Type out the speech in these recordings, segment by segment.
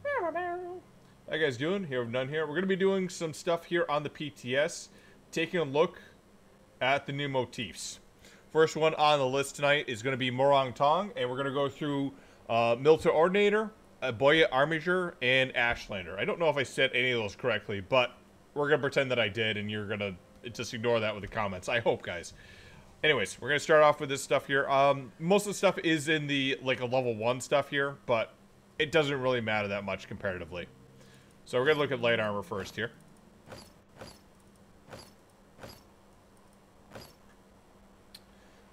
How you guys doing? Here, none here. We're going to be doing some stuff here on the PTS, taking a look at the new motifs. First one on the list tonight is going to be Morag Tong, and we're going to go through Militant Ordinator, Buoyant Armiger, and Ashlander. I don't know if I said any of those correctly, but we're going to pretend that I did, and you're going to just ignore that with the comments. I hope, guys. Anyways, we're going to start off with this stuff here. Most of the stuff is in the, like, a level 1 stuff here, but it doesn't really matter that much comparatively. So we're going to look at light armor first here.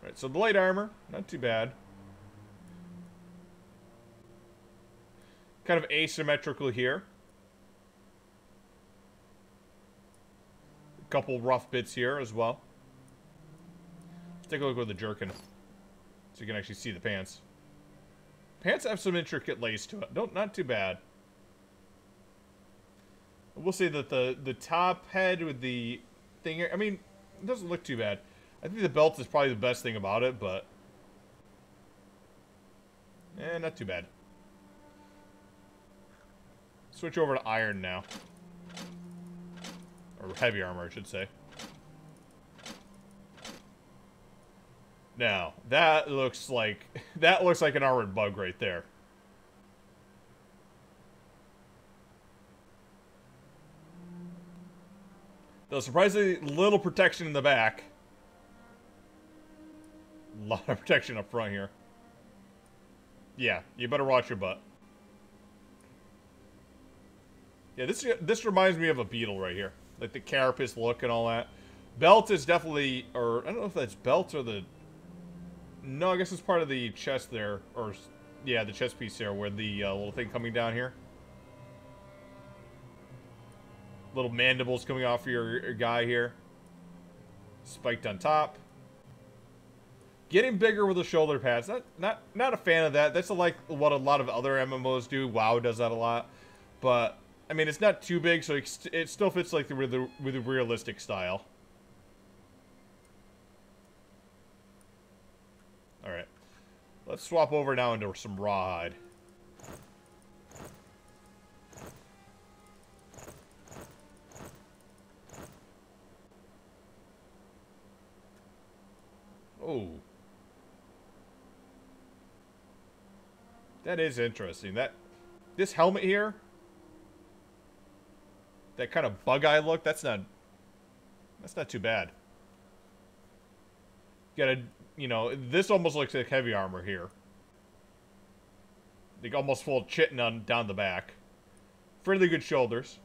Alright, so the light armor, not too bad. Kind of asymmetrical here. A couple rough bits here as well. Let's take a look with the jerkin, so you can actually see the pants. Pants have some intricate lace to it. Not too bad. I will say that the top head with the thing here, I mean, it doesn't look too bad. I think the belt is probably the best thing about it, but not too bad. Switch over to iron now. Or heavy armor, I should say. Now, that looks like an armored bug right there. Though surprisingly little protection in the back. A lot of protection up front here. Yeah, you better watch your butt. Yeah, this reminds me of a beetle right here. Like the carapace look and all that. Belt is definitely, or I don't know if that's belt or the... No, I guess it's part of the chest there. Or, yeah, the chest piece there where the little thing coming down here. Little mandibles coming off your guy here. Spiked on top. Getting bigger with the shoulder pads. Not a fan of that. That's like what a lot of other MMOs do. WoW does that a lot. But, I mean, it's not too big, so it still fits like with the realistic style. Alright. Let's swap over now into some rawhide. Oh. That is interesting. This helmet here, that kind of bug-eye look, that's not too bad. You gotta, you know, this almost looks like heavy armor here. Like almost full chitin down the back. Fairly good shoulders.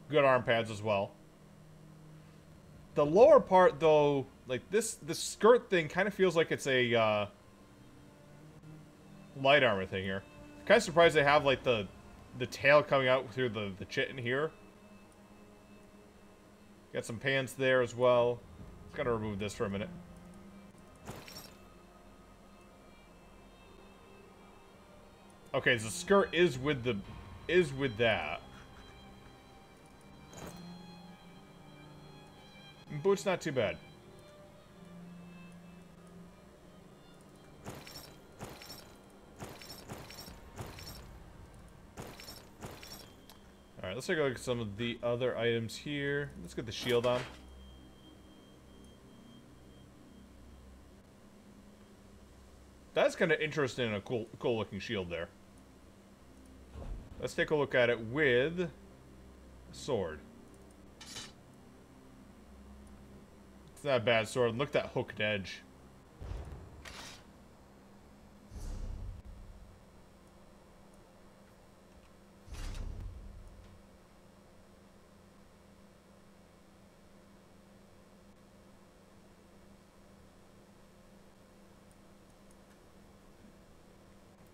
Good arm pads as well. The lower part, though, like this skirt thing kind of feels like it's a light armor thing here. Kind of surprised they have like the tail coming out through the chitin here. Got some pants there as well. Just gotta remove this for a minute. Okay, so the skirt is with that. But it's not too bad. Alright, let's take a look at some of the other items here. Let's get the shield on. That's kind of interesting and a cool looking shield there. Let's take a look at it with a sword. It's not a bad sword. Look at that hooked edge.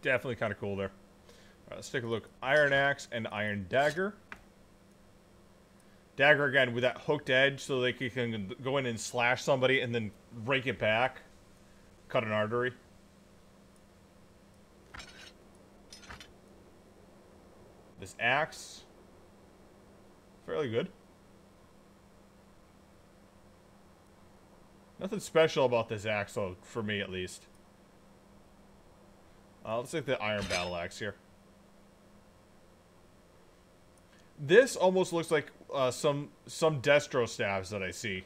Definitely kind of cool there. Alright, let's take a look. Iron axe and iron dagger. Dagger again with that hooked edge so they can go in and slash somebody and then rake it back. Cut an artery. This axe. Fairly good. Nothing special about this axe, though, for me at least. Let's take the iron battle axe here. This almost looks like some Destro staffs that I see.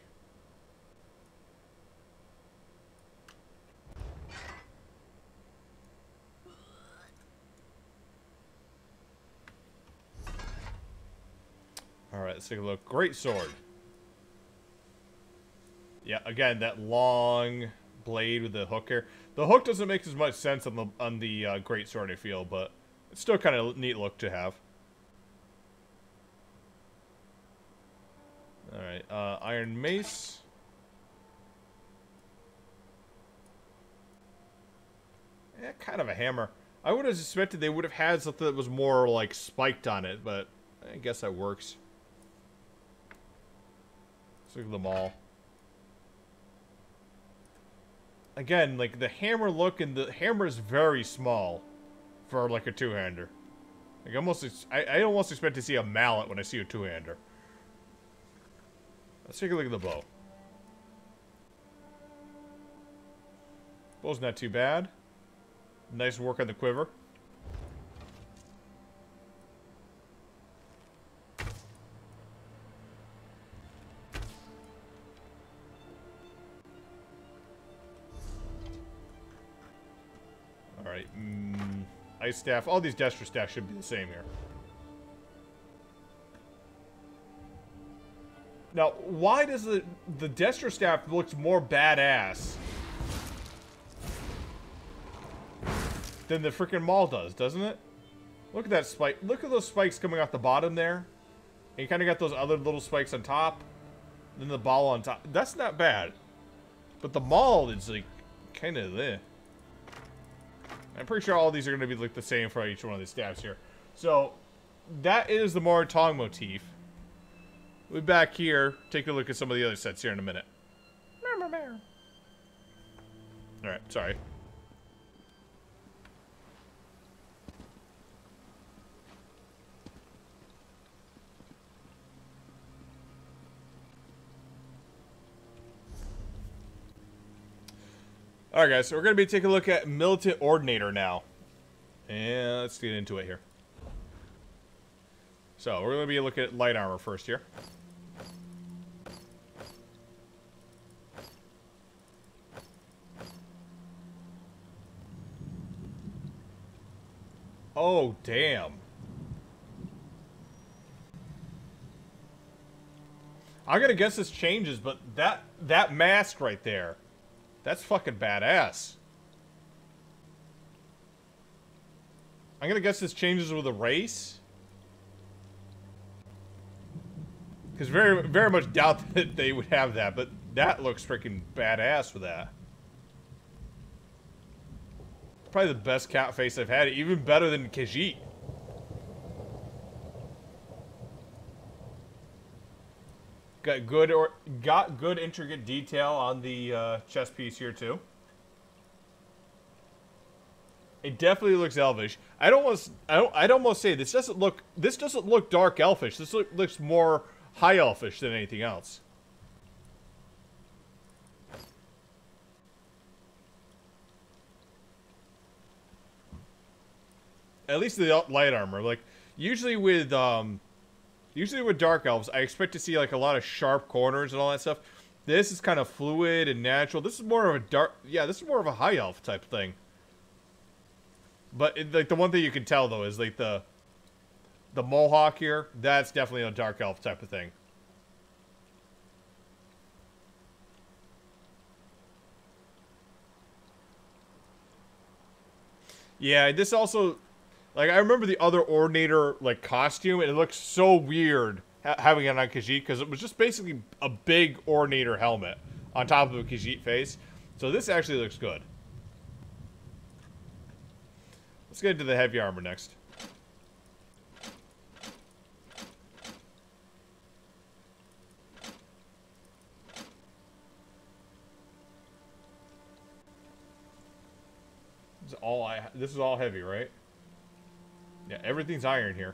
Alright, let's take a look. Great sword. Yeah, again, that long blade with the hook here. The hook doesn't make as much sense on the great sword, I feel, but it's still kind of a neat look to have. Alright, iron mace. Yeah, kind of a hammer. I would have suspected they would have had something that was more, like, spiked on it, but I guess that works. Let's look at them all. Again, like, the hammer look, and the hammer is very small for, like, a two-hander. Like, I almost expect to see a mallet when I see a two-hander. Let's take a look at the bow. Bow's not too bad. Nice work on the quiver. Alright, ice staff. All these Destra staffs should be the same here. Now, why does the Destra staff looks more badass than the freaking Maul does, doesn't it? Look at that spike. Look at those spikes coming off the bottom there. And you kind of got those other little spikes on top. Then the ball on top. That's not bad. But the Maul is like kind of there. I'm pretty sure all these are going to be like the same for each one of these staffs here. So, that is the Morag Tong motif. We'll be back here, take a look at some of the other sets here in a minute. Alright, sorry. Alright guys, so we're going to be taking a look at Militant Ordinator now. And let's get into it here. So, we're going to be looking at light armor first here. Oh, damn. I'm going to guess this changes, but that mask right there, that's fucking badass. I'm going to guess this changes with a race. Because very much doubt that they would have that, but that looks freaking badass with that. Probably the best cat face I've had, even better than Khajiit. Got good intricate detail on the chest piece here too. It definitely looks elvish. I'd almost say this doesn't look dark elfish. This looks more high elfish than anything else. At least the light armor. Like usually with dark elves, I expect to see like a lot of sharp corners and all that stuff. This is kind of fluid and natural. This is more of a this is more of a high elf type thing. But like the one thing you can tell though is like the mohawk here. That's definitely a dark elf type of thing. Yeah, this also, like, I remember the other Ordinator, like, costume, and it looked so weird having it on Khajiit, because it was just basically a big Ordinator helmet on top of a Khajiit face. So this actually looks good. Let's get into the heavy armor next. This is all heavy, right? Yeah, everything's iron here.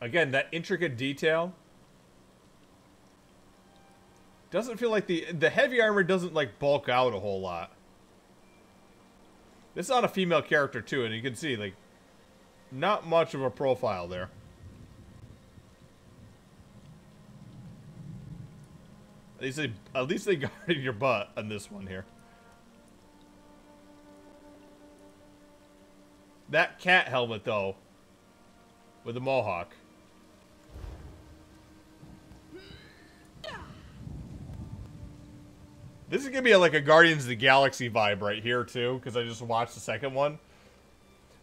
Again, that intricate detail doesn't feel like the heavy armor doesn't like bulk out a whole lot. This is on a female character too, and you can see like Not much of a profile there. At least they guarded your butt on this one here. That cat helmet though, with the mohawk. This is gonna be like a Guardians of the Galaxy vibe right here too, because I just watched the second one.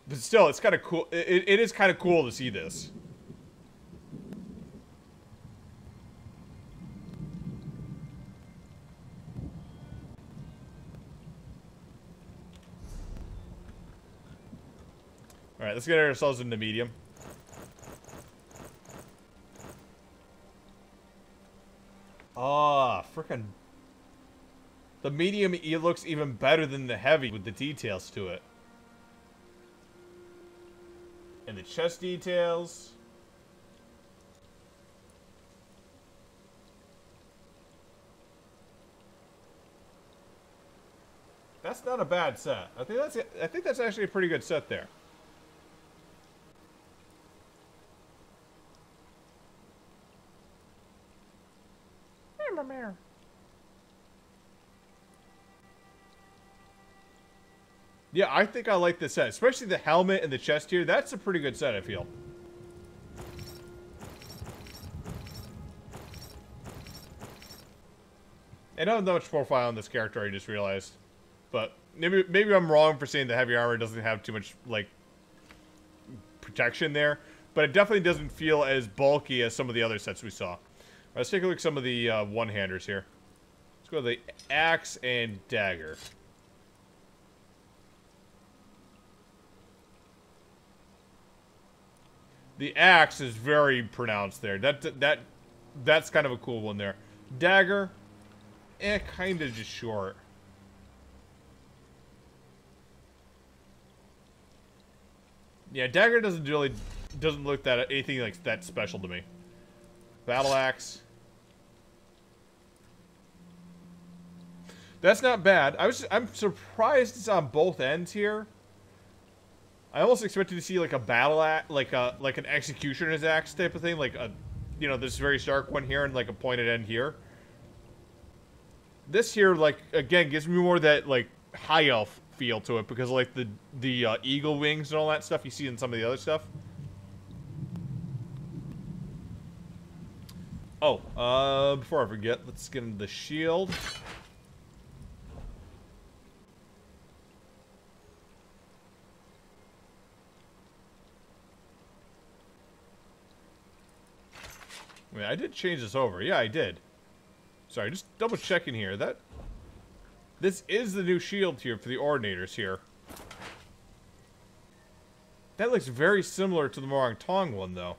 But still, it's kind of cool. It is kind of cool to see this. Alright, let's get ourselves into medium. Ah, frickin'. The medium looks even better than the heavy with the details to it. And the chest details. That's not a bad set. I think that's actually a pretty good set there. Yeah, I think I like this set. Especially the helmet and the chest here. That's a pretty good set, I feel. I don't have that much profile on this character, I just realized. But maybe I'm wrong for saying the heavy armor doesn't have too much, like, protection there. But it definitely doesn't feel as bulky as some of the other sets we saw. Let's take a look at some of the one-handers here. Let's go to the axe and dagger. The axe is very pronounced there. That's kind of a cool one there. Dagger, kind of just short. Yeah, dagger doesn't look that anything like that special to me. Battle axe. That's not bad. I'm surprised it's on both ends here. I almost expected to see like a battle axe, like an executioner's axe type of thing, like a, you know, this very stark one here and like a pointed end here. This here, like, again, gives me more that like high elf feel to it because of, like the eagle wings and all that stuff you see in some of the other stuff. Oh, before I forget, let's get into the shield. Wait, I did change this over. Yeah, I did. Sorry, just double checking here. This is the new shield here for the Ordinators here. That looks very similar to the Morag Tong one, though.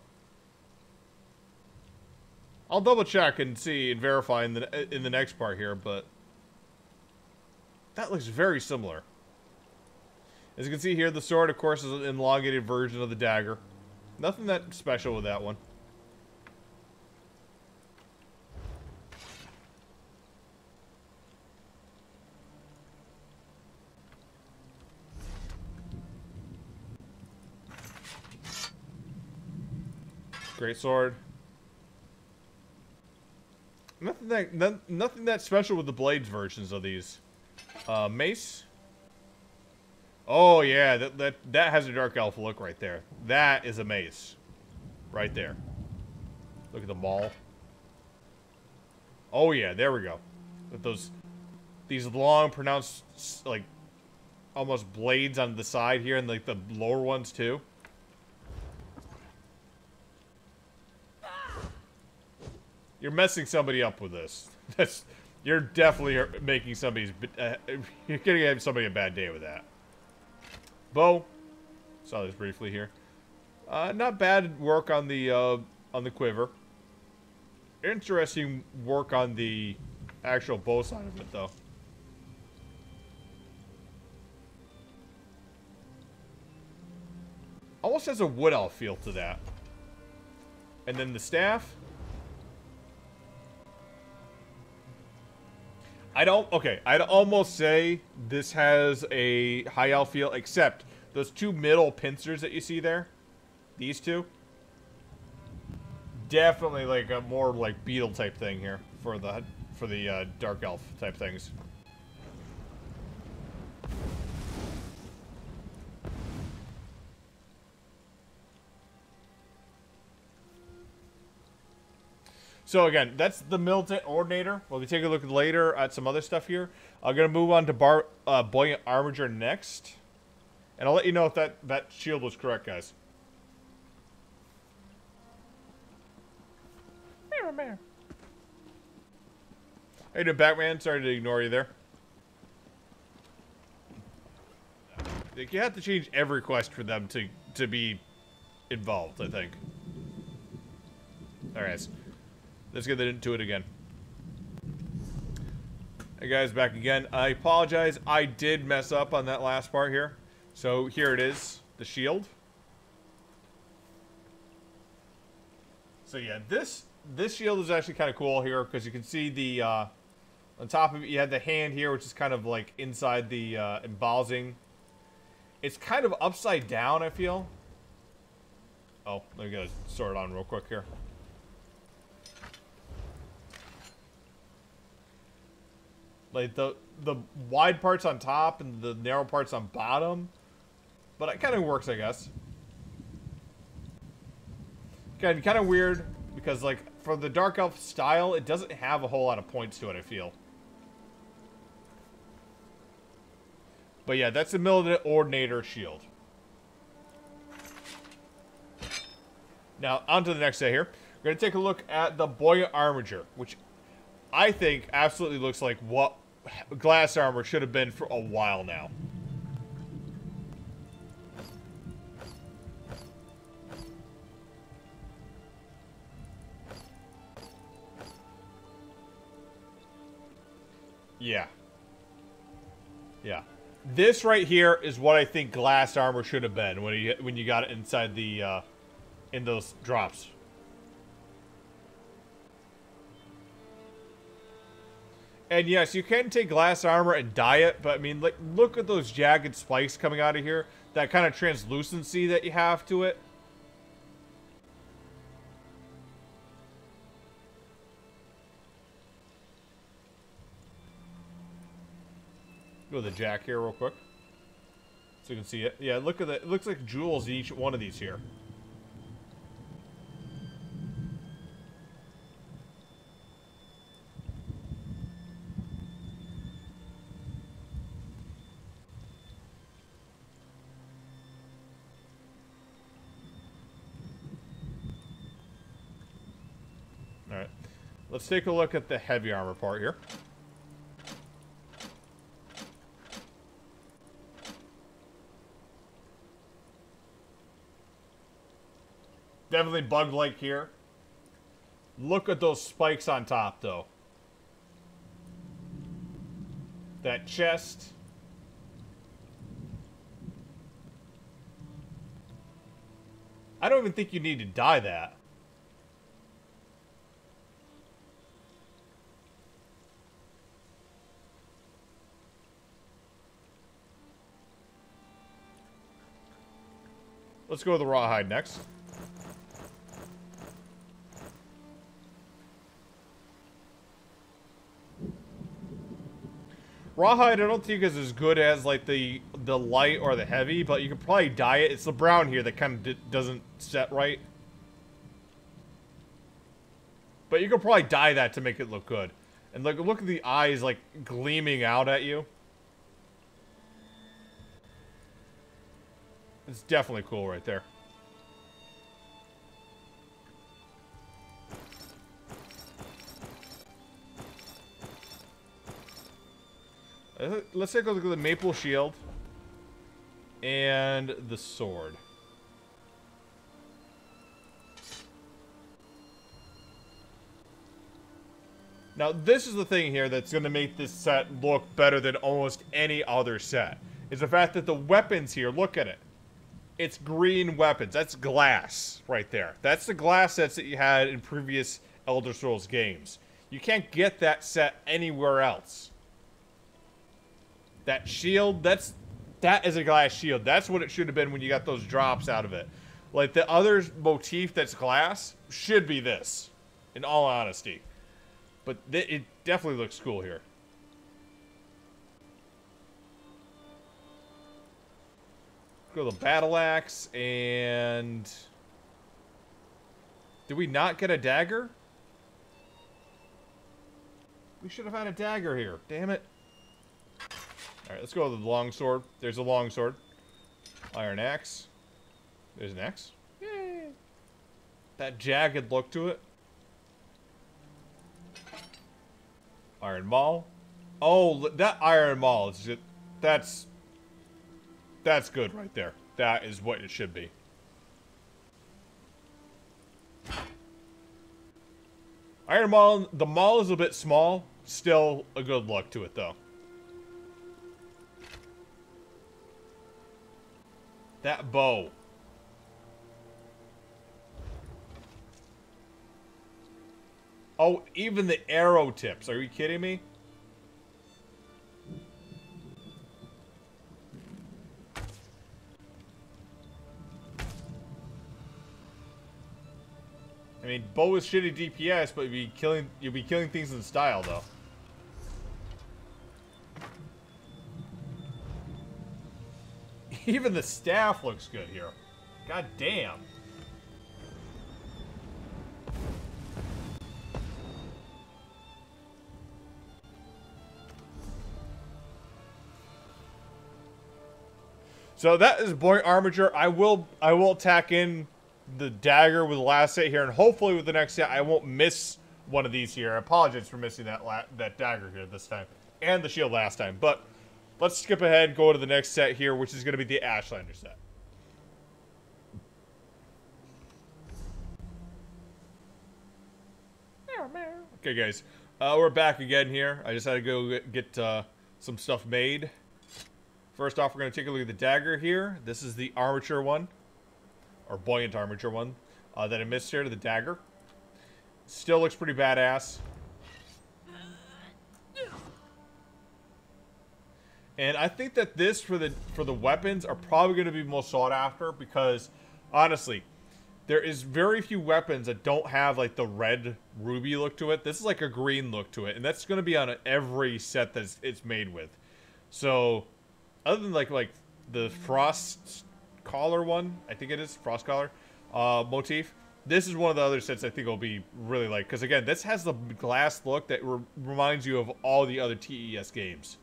I'll double check and see and verify in the next part here, but that looks very similar. As you can see here, the sword, of course, is an elongated version of the dagger. Nothing that special with that one. Great sword. Nothing that special with the blades versions of these. Mace. Oh yeah, that has a dark elf look right there. That is a mace, right there. Look at the maul. Oh yeah, there we go. With these long, pronounced, like almost blades on the side here, and like the lower ones too. You're messing somebody up with this. You're definitely making somebody's. You're gonna give somebody a bad day with that. Bow. Saw this briefly here. Not bad work on the quiver. Interesting work on the actual bow side of it, though. Almost has a wood elf feel to that. And then the staff. Okay, I'd almost say this has a high elf feel, except those two middle pincers that you see there. these two. Definitely like a more like beetle type thing here for the dark elf type things. So again, that's the Militant Ordinator. We'll be taking a look later at some other stuff here. I'm gonna move on to Buoyant Armiger next, and I'll let you know if that shield was correct, guys. How you doing, Batman? Sorry to ignore you there. Like, you have to change every quest for them to be involved, I think. Alright, guys. Let's get into it again. Hey guys, back again. I apologize. I did mess up on that last part here. So here it is, the shield. So yeah, this shield is actually kind of cool here because you can see the on top of it you had the hand here, which is kind of like inside the embossing. It's kind of upside down, I feel. Oh, let me get it sorted on real quick here. Like the wide parts on top and the narrow parts on bottom. But it kind of works, I guess. Kind of weird because like for the Dark Elf style, it doesn't have a whole lot of points to it, I feel. But yeah, that's the Militant Ordinator shield. Now, on to the next day here. We're going to take a look at the Buoyant Armiger, which I think absolutely looks like what glass armor should have been for a while now. Yeah. Yeah. This right here is what I think glass armor should have been when you got it inside the in those drops. And yes, you can take glass armor and dye it, but I mean, like, look at those jagged spikes coming out of here. That kind of translucency that you have to it. Go to the jack here real quick. So you can see it. Yeah, look at that. It looks like jewels in each one of these here. Alright. Let's take a look at the heavy armor part here. Definitely bug-like here. Look at those spikes on top, though. That chest. I don't even think you need to dye that. Let's go with the rawhide next. Rawhide I don't think is as good as like the light or the heavy, but you can probably dye it. It's the brown here that kind of doesn't set right. But you can probably dye that to make it look good. And look at the eyes like gleaming out at you. It's definitely cool right there. Let's take a look at the maple shield and the sword. Now, this is the thing here that's going to make this set look better than almost any other set. Is the fact that the weapons here, look at it. It's green weapons. That's glass right there. That's the glass sets that you had in previous Elder Scrolls games. You can't get that set anywhere else. That shield, that is a glass shield. That's what it should have been when you got those drops out of it. Like, the other motif that's glass should be this, in all honesty. But it definitely looks cool here. Go to the battle axe, and... Did we not get a dagger? We should have had a dagger here. Damn it. Alright, let's go with the longsword. There's a longsword. Iron axe. There's an axe. Yay. That jagged look to it. Iron maul. Oh, that iron maul is just... That's good right there. That is what it should be. Iron maul, the maul is a bit small. Still a good look to it, though. That bow. Oh, even the arrow tips. Are you kidding me? I mean, bow is shitty DPS, but you'll be killing things in style, though. Even the staff looks good here. God damn. So that is Buoyant Armiger. I will tack in the dagger with the last set here, and hopefully with the next set I won't miss one of these here. I apologize for missing that dagger here this time, and the shield last time. But let's skip ahead and go to the next set here, which is going to be the Ashlander set. Okay, guys, we're back again here. I just had to go get some stuff made. First off, we're going to take a look at the dagger here. This is the armature one. Or Buoyant Armiger one, that I missed here to the dagger. Still looks pretty badass. And I think that this for the weapons are probably going to be most sought after because honestly, there is very few weapons that don't have like the red ruby look to it. This is like a green look to it, and that's going to be on every set that it's made with. So, other than like the frost collar one, I think it is frost collar motif. This is one of the other sets I think will be really like, because again, this has the glass look that reminds you of all the other TES games.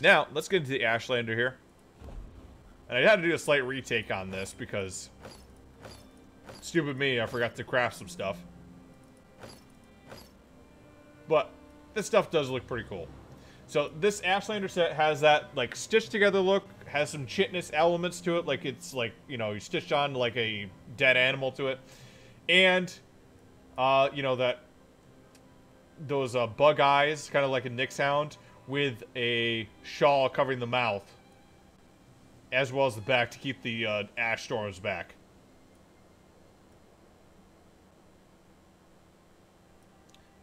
Now let's get into the Ashlander here, and I had to do a slight retake on this because stupid me, I forgot to craft some stuff. But this stuff does look pretty cool. So this Ashlander set has that like stitched together look, has some chitness elements to it, like it's like, you know, you stitched on like a dead animal to it, and you know, that those bug eyes, kind of like a Nyx hound, with a shawl covering the mouth, as well as the back to keep the ash storms back.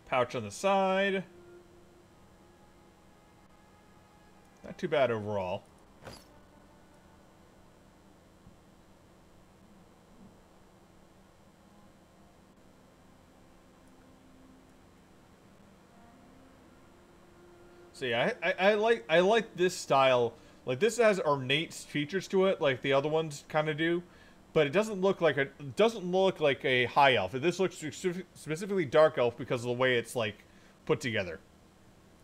Pouch on the side. Not too bad overall. So yeah, I like this style. Like, this has ornate features to it, like the other ones kind of do, but it doesn't look like a high elf. This looks specifically dark elf because of the way it's like put together.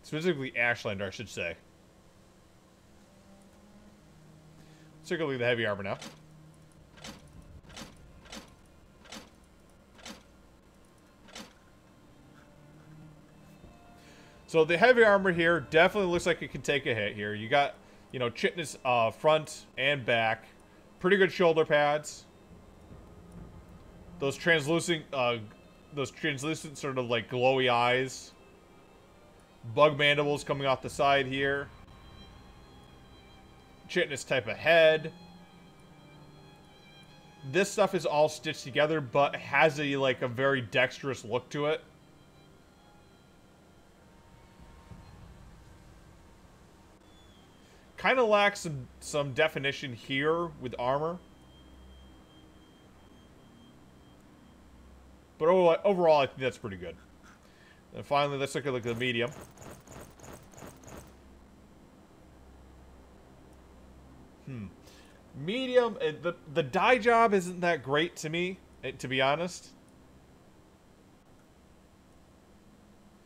Specifically Ashlander, I should say. Let's take a look at the heavy armor now. So the heavy armor here definitely looks like it can take a hit here. You got, you know, chitness front and back. Pretty good shoulder pads. Those translucent sort of like glowy eyes. Bug mandibles coming off the side here. Chitness type of head. This stuff is all stitched together, but has a like a very dexterous look to it. Kind of lacks some definition here with armor. But overall, I think that's pretty good. And finally, let's look at the medium. Medium, the dye job isn't that great to me, to be honest.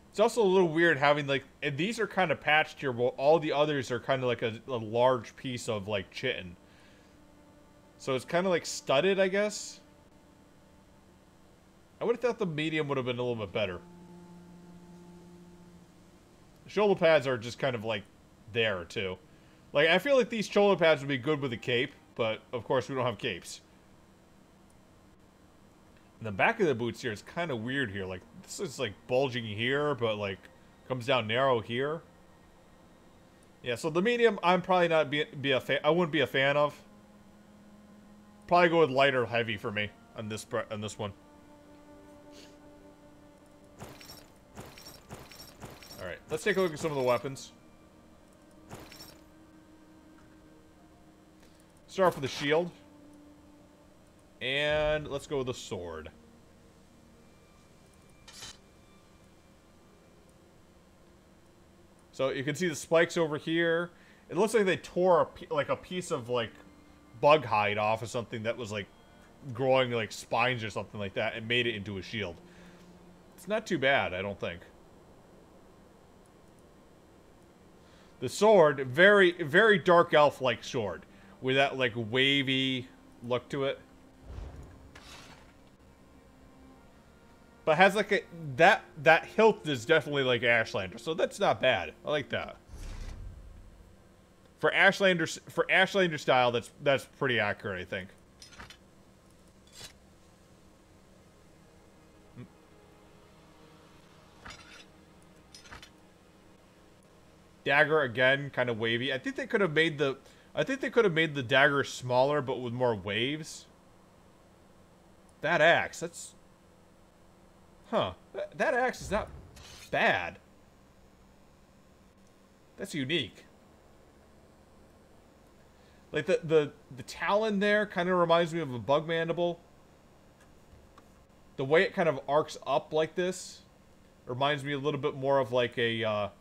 It's also a little weird having, like, and these are kind of patched here, while all the others are kind of like a large piece of, like, chitin. So it's kind of like studded, I guess. I would have thought the medium would have been a little bit better. Shoulder pads are just kind of, like, there, too. Like, I feel like these shoulder pads would be good with a cape, but, of course, we don't have capes. And the back of the boots here is kind of weird here. Like, this is, like, bulging here, but, like, comes down narrow here. Yeah, so the medium, I'm probably not be a fan. I wouldn't be a fan of. Probably go with light or heavy for me on this one. Alright, let's take a look at some of the weapons. Start off with the shield. And let's go with the sword. So you can see the spikes over here. It looks like they tore a piece of, like, bug hide off of something that was, like, growing, like, spines or something like that and made it into a shield. It's not too bad, I don't think. The sword, very, very dark elf-like sword. With that, like, wavy look to it. But has, like, a... That hilt is definitely, like, Ashlander. So that's not bad. I like that. For Ashlander style, that's pretty accurate, I think. Dagger, again, kind of wavy. I think they could have made the dagger smaller, but with more waves. That axe, that's... Huh. That axe is not bad. That's unique. Like, the talon there kind of reminds me of a bug mandible. The way it kind of arcs up like this reminds me a little bit more of, like, a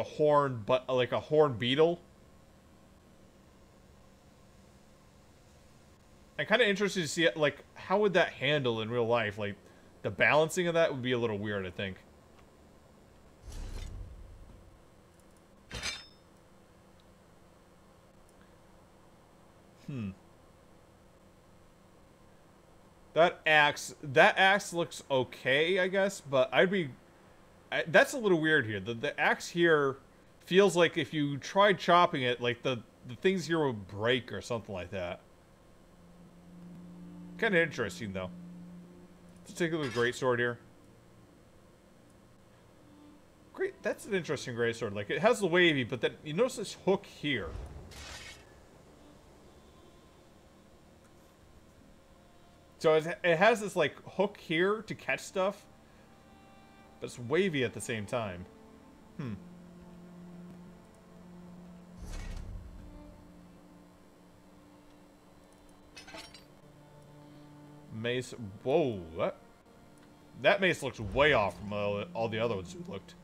horn beetle. I'm kind of interested to see it, like, how would that handle in real life? Like, the balancing of that would be a little weird, I think. That axe looks okay, I guess, but that's a little weird here. The axe here feels like if you tried chopping it, like, the things here would break or something like that. Kind of interesting, though. Let's take a look at the greatsword here. Great, that's an interesting greatsword. Like, it has the wavy, but then you notice this hook here. So it has this, like, hook here to catch stuff, but it's wavy at the same time. Mace. Whoa, that mace looks way off from all the other ones we looked.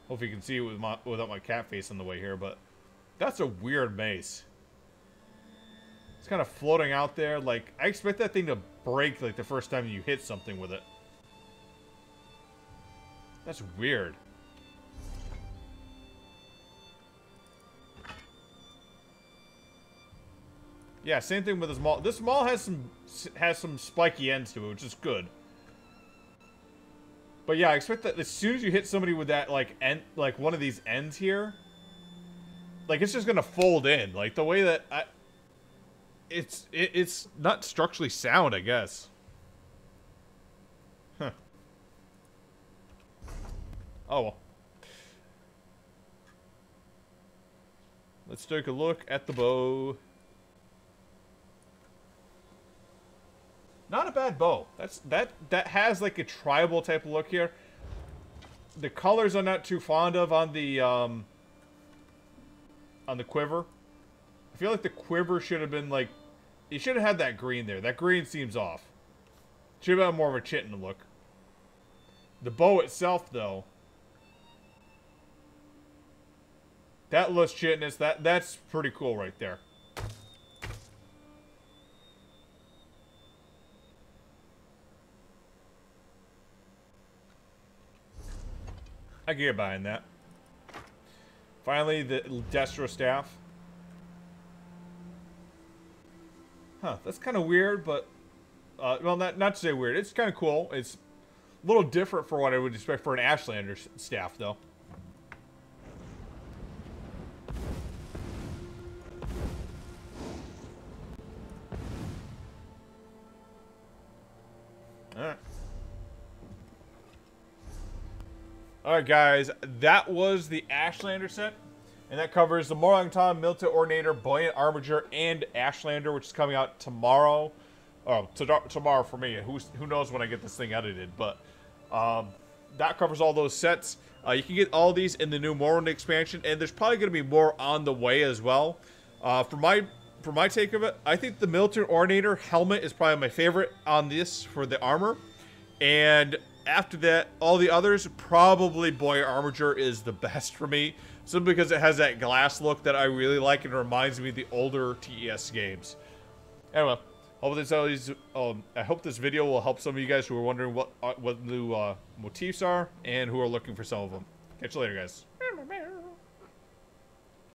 Hope you can see it without my cat face in the way here, but that's a weird mace. It's kind of floating out there. Like, I expect that thing to break, like, the first time you hit something with it. That's weird. Yeah, same thing with this maul. This maul has some spiky ends to it, which is good. But yeah, I expect that as soon as you hit somebody with that, like, one of these ends here, like, it's just gonna fold in. Like, the way that it's not structurally sound, I guess. Huh. Oh well. Let's take a look at the bow. Not a bad bow. That has, like, a tribal type of look here. The colors I'm not too fond of on the quiver. I feel like the quiver should have been like... You should have had that green there. That green seems off. Should have had more of a chitin look. The bow itself, though... That looks chitinous. That's pretty cool right there. I can get behind that. Finally, the Destro staff. Huh, that's kind of weird, but... well, not to say weird. It's kind of cool. It's a little different for what I would expect for an Ashlander staff, though. Alright. Alright, guys. That was the Ashlander set. And that covers the Morag Tong, Militant Ordinator, Buoyant Armiger, and Ashlander, which is coming out tomorrow. Oh, tomorrow for me. Who knows when I get this thing edited. But that covers all those sets. You can get all these in the new Morrowind expansion. And there's probably going to be more on the way as well. For my take of it, I think the Militant Ordinator helmet is probably my favorite on this for the armor. And after that, all the others, probably Buoyant Armiger is the best for me. Simply because it has that glass look that I really like and reminds me of the older TES games. Anyway, I hope this video will help some of you guys who are wondering what new motifs are and who are looking for some of them. Catch you later, guys.